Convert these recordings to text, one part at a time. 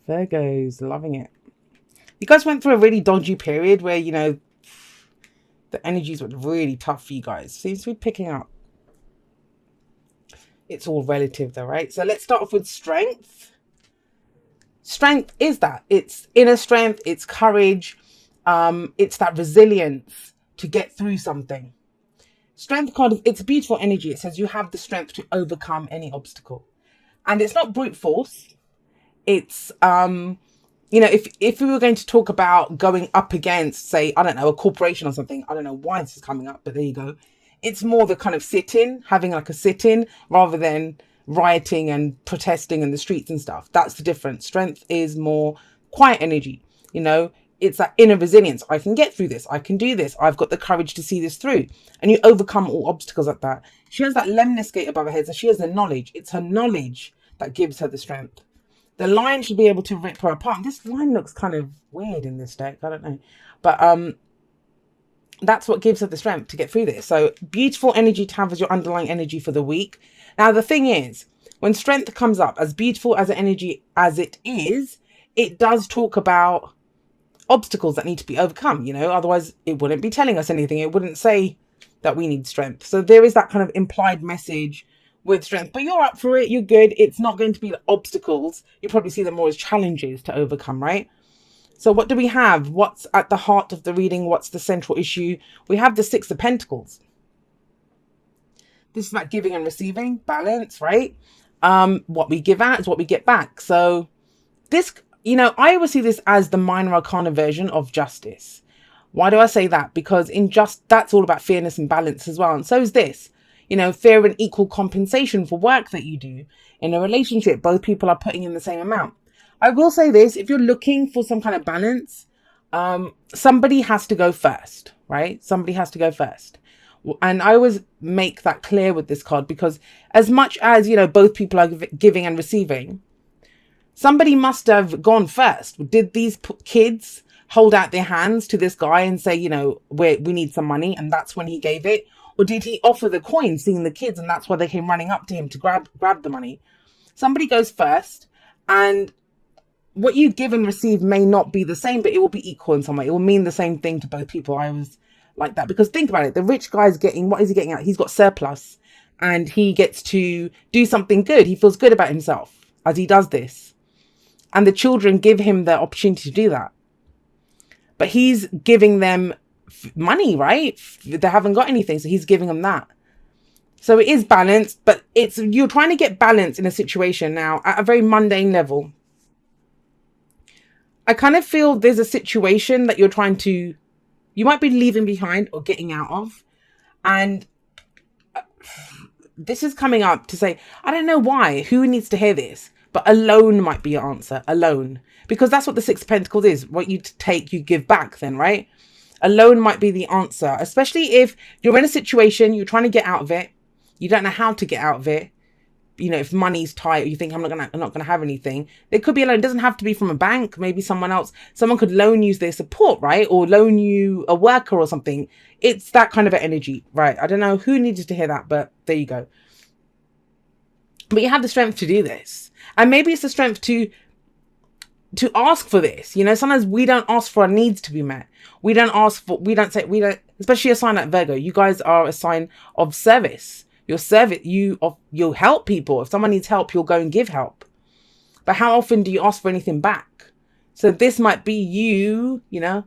Virgos, loving it. You guys went through a really dodgy period where, you know, the energies were really tough for you guys. Seems to be picking up. It's all relative though, right? So let's start off with strength. Strength is that. It's inner strength, it's courage, it's that resilience to get through something. Strength card, it's a beautiful energy. It says you have the strength to overcome any obstacle. And it's not brute force. It's, you know, if we were going to talk about going up against, say, I don't know, a corporation or something, I don't know why this is coming up, but there you go. It's more the kind of sit-in, having like a sit-in rather than rioting and protesting in the streets and stuff. That's the difference. Strength is more quiet energy, you know. It's that inner resilience. I can get through this. I can do this. I've got the courage to see this through. And you overcome all obstacles like that. She has that lemnis gate above her head. So she has the knowledge. It's her knowledge that gives her the strength. The line should be able to rip her apart. This line looks kind of weird in this deck. I don't know. But that's what gives her the strength to get through this. So beautiful energy to have as your underlying energy for the week. Now, the thing is, when strength comes up, as beautiful as an energy as it is, it does talk about obstacles that need to be overcome, you know, otherwise it wouldn't be telling us anything. It wouldn't say that we need strength. So there is that kind of implied message with strength, but you're up for it. You're good. It's not going to be obstacles. You probably see them more as challenges to overcome, right? So what do we have? What's at the heart of the reading? What's the central issue? We have the Six of Pentacles. This is about giving and receiving, balance, right? What we give out is what we get back. So this, you know, I always see this as the minor arcana version of justice. Why do I say that? Because that's all about fairness and balance as well. And so is this, you know, fair and equal compensation for work that you do. In a relationship, both people are putting in the same amount. I will say this, if you're looking for some kind of balance, somebody has to go first, right? Somebody has to go first. And I always make that clear with this card, because as much as, you know, both people are giving and receiving, somebody must have gone first. Did these kids hold out their hands to this guy and say, you know, we need some money, and that's when he gave it? Or did he offer the coin seeing the kids, and that's why they came running up to him to grab the money? Somebody goes first, and what you give and receive may not be the same, but it will be equal in some way. It will mean the same thing to both people. I was like that, because think about it. The rich guy's getting, what is he getting out? He's got surplus, and he gets to do something good. He feels good about himself as he does this. And the children give him the opportunity to do that. But he's giving them money, right? They haven't got anything, so he's giving them that. So it is balanced, but you're trying to get balance in a situation now at a very mundane level. I kind of feel there's a situation that you might be leaving behind or getting out of. And this is coming up to say, I don't know why, who needs to hear this, but alone might be your answer, alone. Because that's what the Six of Pentacles is. What you take, you give back then, right? Alone might be the answer, especially if you're in a situation, you're trying to get out of it. You don't know how to get out of it. You know, if money's tight, or you think I'm not gonna have anything, it could be alone. It doesn't have to be from a bank. Maybe someone could loan you their support, right? Or loan you a worker or something. It's that kind of an energy, right? I don't know who needed to hear that, but there you go. But you have the strength to do this. And maybe it's the strength to ask for this. You know, sometimes we don't ask for our needs to be met. Especially a sign like Virgo. You guys are a sign of service. You'll help people. If someone needs help, you'll go and give help. But how often do you ask for anything back? So this might be you know,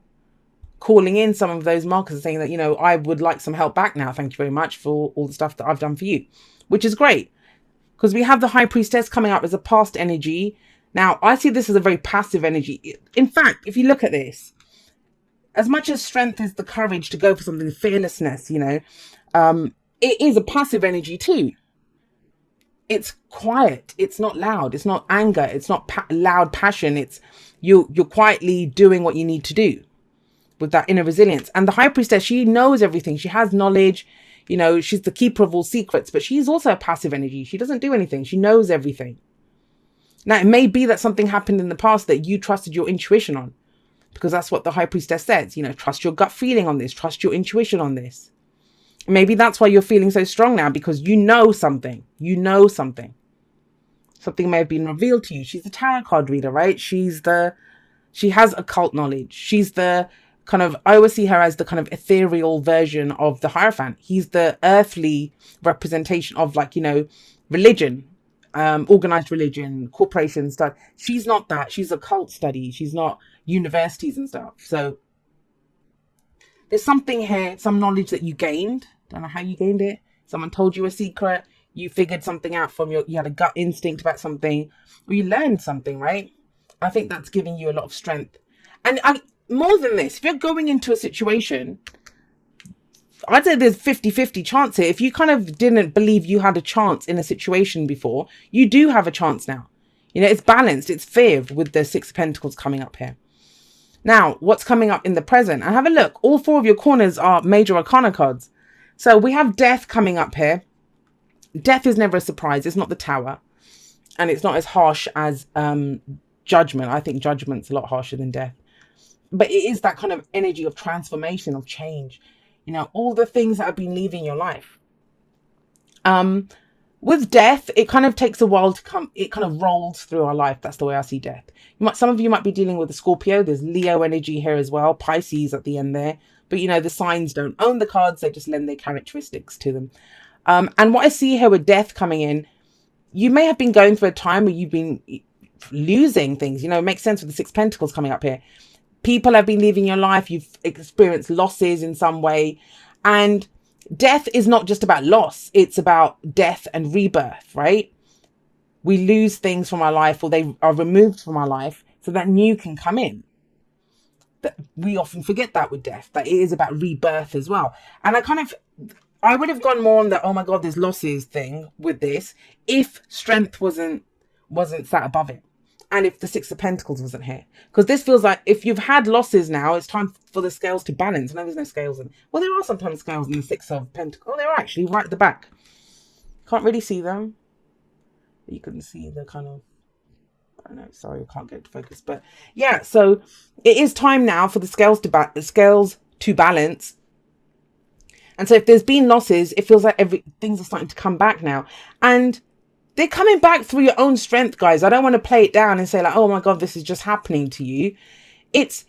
calling in some of those markers and saying that, you know, I would like some help back now. Thank you very much for all the stuff that I've done for you, which is great. Because we have the High Priestess coming up as a past energy. Now, I see this as a very passive energy. In fact, if you look at this, as much as strength is the courage to go for something, fearlessness, you know, it is a passive energy too. It's quiet. It's not loud. It's not anger. It's not loud passion. It's you're quietly doing what you need to do with that inner resilience. And the High Priestess, she knows everything. She has knowledge. You know, she's the keeper of all secrets, but she's also a passive energy. She doesn't do anything. She knows everything. Now, it may be that something happened in the past that you trusted your intuition on, because that's what the High Priestess says. You know, trust your gut feeling on this. Trust your intuition on this. Maybe that's why you're feeling so strong now, because you know something. You know something. Something may have been revealed to you. She's a tarot card reader, right? She has occult knowledge. She's the kind of, I always see her as the kind of ethereal version of the Hierophant. He's the earthly representation of, like, religion, organized religion, corporations, stuff. She's not that. She's occult study. She's not universities and stuff. So there's something here, some knowledge that you gained. Don't know how you gained it. Someone told you a secret. You figured something out you had a gut instinct about something, or you learned something, right? I think that's giving you a lot of strength. And more than this, if you're going into a situation, I'd say there's 50-50 chance here. If you kind of didn't believe you had a chance in a situation before, you do have a chance now. It's balanced. It's fair with the Six of Pentacles coming up here. Now, what's coming up in the present? And have a look. All 4 of your corners are major arcana cards. So we have death coming up here. Death is never a surprise. It's not the Tower. And it's not as harsh as judgment. I think judgment's a lot harsher than death. But it is that kind of energy of transformation, of change. All the things that have been leaving your life. With death, it kind of takes a while to come. It kind of rolls through our life. That's the way I see death. Some of you might be dealing with a Scorpio. There's Leo energy here as well. Pisces at the end there. But, the signs don't own the cards. They just lend their characteristics to them. And what I see here with death coming in, you may have been going through a time where you've been losing things. It makes sense with the Six of Pentacles coming up here. People have been leaving your life. You've experienced losses in some way. And death is not just about loss. It's about death and rebirth, right? We lose things from our life, or they are removed from our life so that new can come in. But we often forget that with death, that it is about rebirth as well. And I would have gone more on the, oh my God, there's losses thing with this if strength wasn't sat above it. And if the Six of Pentacles wasn't here. Because this feels like if you've had losses now, it's time for the scales to balance. No, there's no scales in. Well, there are sometimes scales in the Six of Pentacles. Oh, there are actually right at the back. Can't really see them. You can see the kind of, I don't know, sorry, I can't get to focus. But yeah, so it is time now for the scales to balance. And so if there's been losses, it feels like things are starting to come back now. And they're coming back through your own strength, guys. I don't want to play it down and say like, oh my God, this is just happening to you. It's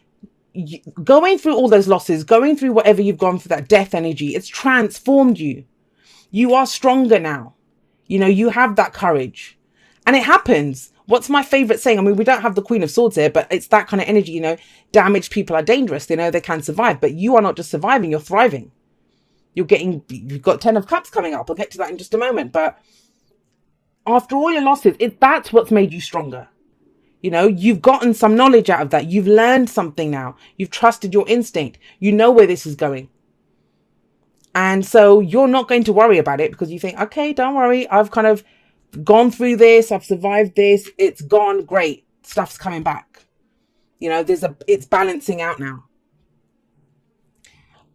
going through all those losses, going through whatever you've gone through, that death energy. It's transformed you. You are stronger now. You have that courage. And it happens. What's my favorite saying? I mean, we don't have the Queen of Swords here, but it's that kind of energy, damaged people are dangerous. They can survive, but you are not just surviving, you're thriving. You've got 10 of Cups coming up. I'll get to that in just a moment. But after all your losses, that's what's made you stronger. You've gotten some knowledge out of that. You've learned something now. You've trusted your instinct. You know where this is going. And so you're not going to worry about it because you think, okay, don't worry. I've kind of gone through this. I've survived this. It's gone. Great. Stuff's coming back. It's balancing out now.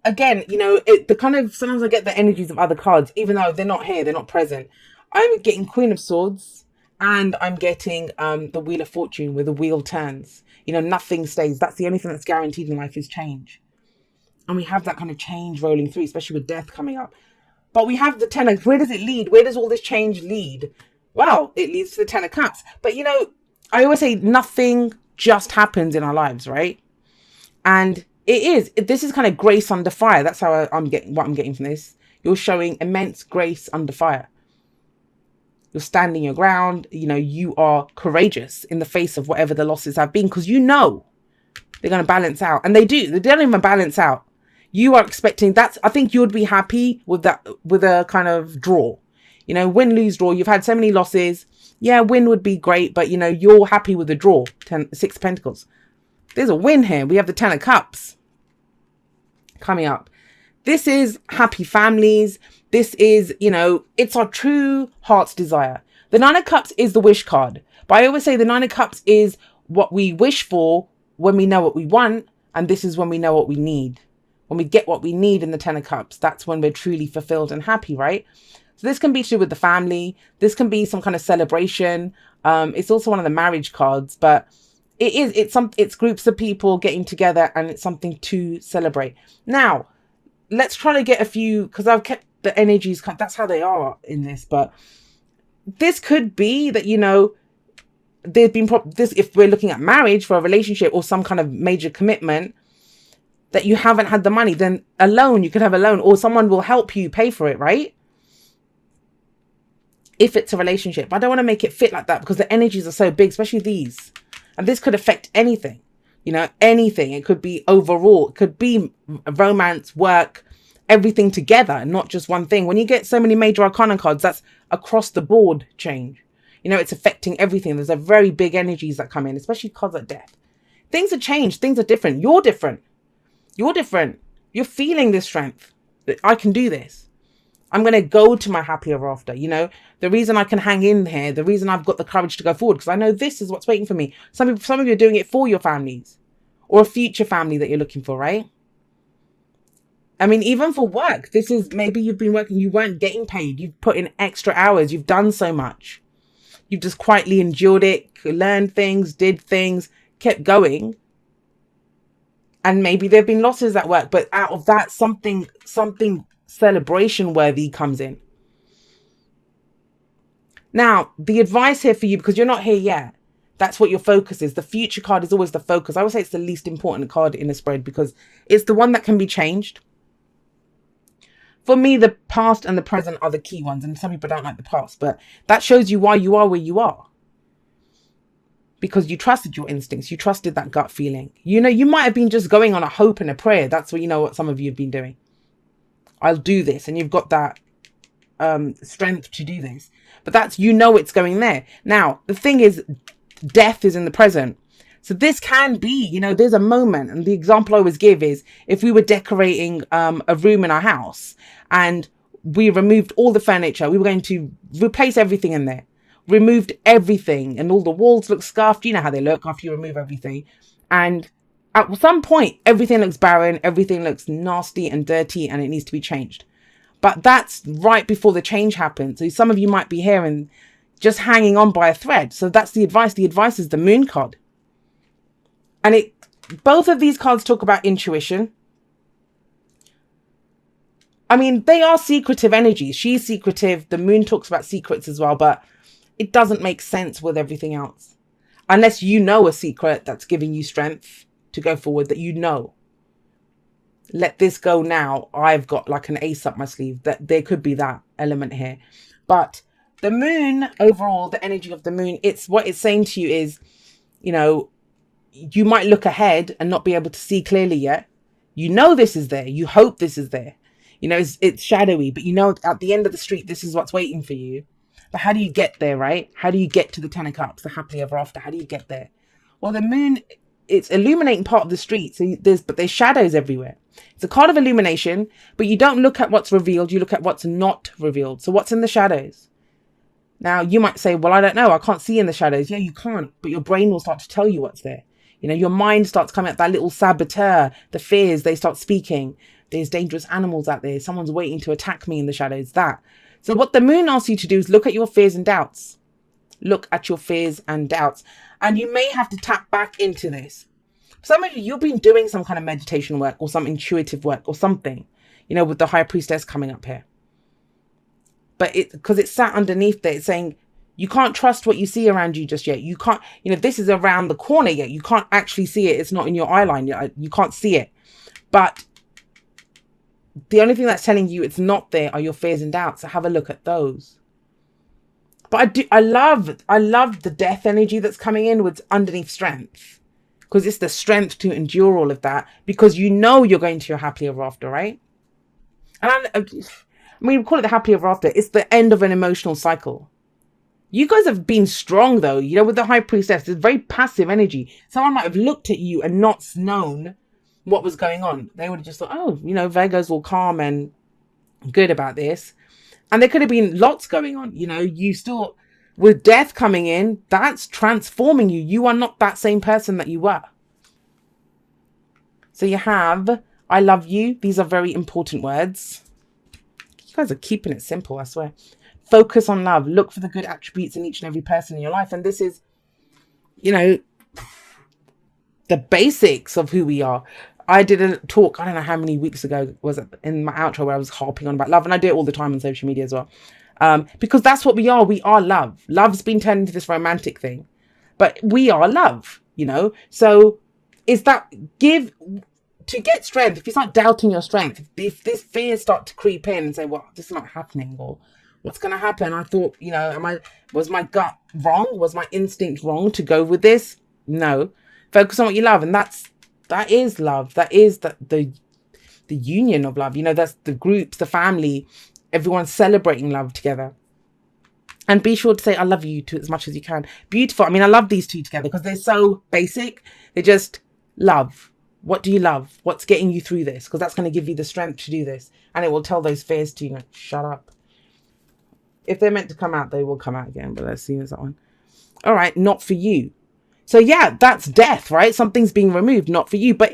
Again, sometimes I get the energies of other cards, even though they're not here, they're not present. I'm getting Queen of Swords and I'm getting the Wheel of Fortune, where the wheel turns. Nothing stays. That's the only thing that's guaranteed in life is change. And we have that kind of change rolling through, especially with death coming up. But we have the Ten of, where does it lead? Where does all this change lead? Well, it leads to the Ten of Cups. But I always say nothing just happens in our lives, right? And this is kind of grace under fire. That's how I'm getting from this. You're showing immense grace under fire. You're standing your ground. You are courageous in the face of whatever the losses have been, because they're going to balance out. And they do. They don't even balance out. You are expecting that. I think you would be happy with that, with a kind of draw. Win, lose, draw. You've had so many losses. Yeah, win would be great, but you're happy with the draw. Six of Pentacles. There's a win here. We have the Ten of Cups coming up. This is happy families. This is, it's our true heart's desire. The Nine of Cups is the wish card. But I always say the Nine of Cups is what we wish for when we know what we want. And this is when we know what we need. When we get what we need in the Ten of Cups, that's when we're truly fulfilled and happy, right? So this can be to do with the family. This can be some kind of celebration. It's also one of the marriage cards, but it's groups of people getting together and it's something to celebrate. Now, let's try to get a few, because I've kept the energies, that's how they are in this, but this could be that, there's been this, if we're looking at marriage for a relationship or some kind of major commitment, that you haven't had the money. Then a loan, you could have a loan, or someone will help you pay for it, right? If it's a relationship. I don't want to make it fit like that because the energies are so big, especially these. And this could affect anything, anything. It could be overall, it could be romance, work, everything together, not just one thing. When you get so many major arcana cards, that's across the board change. It's affecting everything. There's a very big energies that come in, especially cards like death. Things are changed. Things are different. You're different. You're different. You're feeling this strength. That I can do this. I'm going to go to my happy ever after. The reason I can hang in here, the reason I've got the courage to go forward, because I know this is what's waiting for me. Some of you are doing it for your families or a future family that you're looking for, right? I mean, even for work, this is, maybe you've been working, you weren't getting paid. You've put in extra hours. You've done so much. You've just quietly endured it, learned things, did things, kept going. And maybe there have been losses at work, but out of that, something celebration worthy comes in. Now, the advice here for you, because you're not here yet, that's what your focus is. The future card is always the focus. I would say it's the least important card in a spread because it's the one that can be changed. For me, the past and the present are the key ones. And some people don't like the past, but that shows you why you are where you are. Because you trusted your instincts. You trusted that gut feeling. You might have been just going on a hope and a prayer. That's what some of you have been doing. I'll do this. And you've got that strength to do this. But that's, it's going there. Now, the thing is, death is in the present. So this can be, there's a moment. And the example I always give is if we were decorating a room in our house and we removed all the furniture, we were going to replace everything in there. Removed everything and all the walls look scuffed. You know how they look after you remove everything. And at some point, everything looks barren. Everything looks nasty and dirty and it needs to be changed. But that's right before the change happens. So some of you might be here and just hanging on by a thread. So that's the advice. The advice is the moon card. And both of these cards talk about intuition. I mean, they are secretive energies. She's secretive. The moon talks about secrets as well, but it doesn't make sense with everything else. Unless you know a secret that's giving you strength to go forward, that let this go now. I've got like an ace up my sleeve. That there could be that element here. But the moon, overall, the energy of the moon, what it's saying to you is, you might look ahead and not be able to see clearly yet. This is there. You hope this is there. It's shadowy, but at the end of the street, this is what's waiting for you. But how do you get there, right? How do you get to the 10 of Cups, the happily ever after? How do you get there? Well, the moon, it's illuminating part of the street. So there's shadows everywhere. It's a card of illumination, but you don't look at what's revealed. You look at what's not revealed. So what's in the shadows? Now, you might say, well, I don't know. I can't see in the shadows. Yeah, you can't. But your brain will start to tell you what's there. Your mind starts coming up, that little saboteur, the fears, they start speaking. There's dangerous animals out there. Someone's waiting to attack me in the shadows. That. So what the moon asks you to do is look at your fears and doubts. Look at your fears and doubts. And you may have to tap back into this. Some of you, you've been doing some kind of meditation work or some intuitive work or something, with the High Priestess coming up here. But because it's sat underneath there, it's saying, you can't trust what you see around you just yet. You can't, this is around the corner yet. You can't actually see it. It's not in your eye line yet. You can't see it. But the only thing that's telling you it's not there are your fears and doubts. So have a look at those. But I love the death energy that's coming in with underneath strength. Because it's the strength to endure all of that. Because you're going to your happily ever after, right? And we call it the happily ever after. It's the end of an emotional cycle. You guys have been strong though, with the High Priestess, it's very passive energy. Someone might have looked at you and not known what was going on. They would have just thought, oh, Virgo's all calm and good about this. And there could have been lots going on. You still, with death coming in, that's transforming you. You are not that same person that you were. So you have, I love you. These are very important words. You guys are keeping it simple, I swear. Focus on love. Look for the good attributes in each and every person in your life. And this is, the basics of who we are. I did a talk, I don't know how many weeks ago was it, in my outro where I was harping on about love. And I do it all the time on social media as well. Because that's what we are. We are love. Love's been turned into this romantic thing, but we are love, you know? So is that to get strength, if you start doubting your strength, if this fear start to creep in and say, well, this is not happening, or what's going to happen? I thought, you know, was my gut wrong? Was my instinct wrong to go with this? No. Focus on what you love. And that is love. That is the union of love. You know, that's the groups, the family, everyone's celebrating love together. And be sure to say, I love you too, as much as you can. Beautiful. I mean, I love these two together because they're so basic. They're just love. What do you love? What's getting you through this? Because that's going to give you the strength to do this. And it will tell those fears to, you know, shut up. If they're meant to come out, they will come out again. But let's see what's that one. All right. Not for you. So yeah, that's death, right? Something's being removed, not for you. But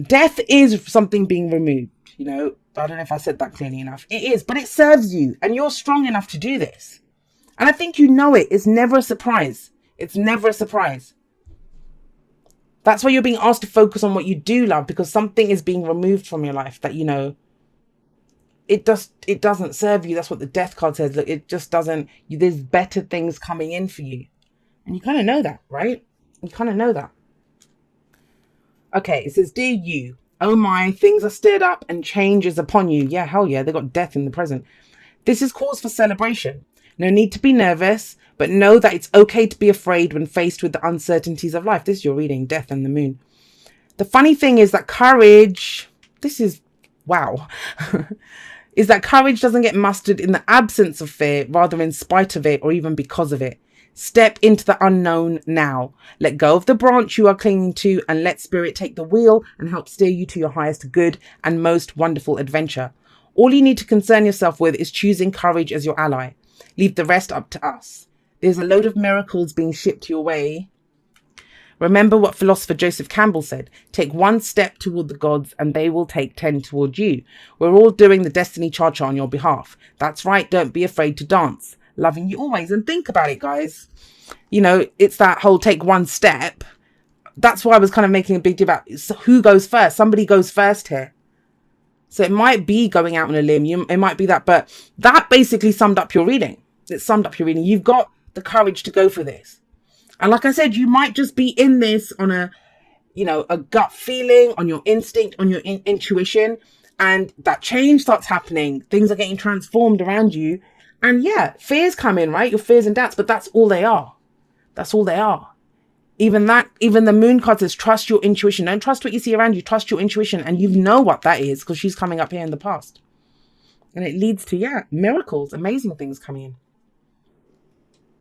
death is something being removed. You know, I don't know if I said that clearly enough. It is, but it serves you. And you're strong enough to do this. And I think you know it. It's never a surprise. It's never a surprise. That's why you're being asked to focus on what you do love, because something is being removed from your life that, you know, it doesn't serve you. That's what the death card says. Look, it just doesn't, there's better things coming in for you. And you kind of know that, right? You kind of know that. Okay, it says, dear you, oh my, things are stirred up and change is upon you. Yeah, hell yeah, they got death in the present. This is cause for celebration. No need to be nervous, but know that it's okay to be afraid when faced with the uncertainties of life. This is your reading, Death and the Moon. The funny thing is that courage, this is, wow, is that courage doesn't get mustered in the absence of fear, rather in spite of it or even because of it. Step into the unknown now. Let go of the branch you are clinging to and let spirit take the wheel and help steer you to your highest good and most wonderful adventure. All you need to concern yourself with is choosing courage as your ally. Leave the rest up to us. There's a load of miracles being shipped your way. Remember what philosopher Joseph Campbell said. Take one step toward the gods and they will take 10 toward you. We're all doing the destiny cha-cha on your behalf. That's right. Don't be afraid to dance. Loving you always. And think about it, guys. You know, it's that whole take one step. That's why I was kind of making a big deal about who goes first. Somebody goes first here. So it might be going out on a limb. It might be that. But that basically summed up your reading. It summed up your reading. You've got the courage to go for this. And like I said, you might just be in this on a gut feeling, on your instinct, on your intuition. And that change starts happening. Things are getting transformed around you. And yeah, fears come in, right? Your fears and doubts, but that's all they are. That's all they are. Even the moon card says, trust your intuition. Don't trust what you see around you. Trust your intuition. And you know what that is because she's coming up here in the past. And it leads to, miracles, amazing things coming in.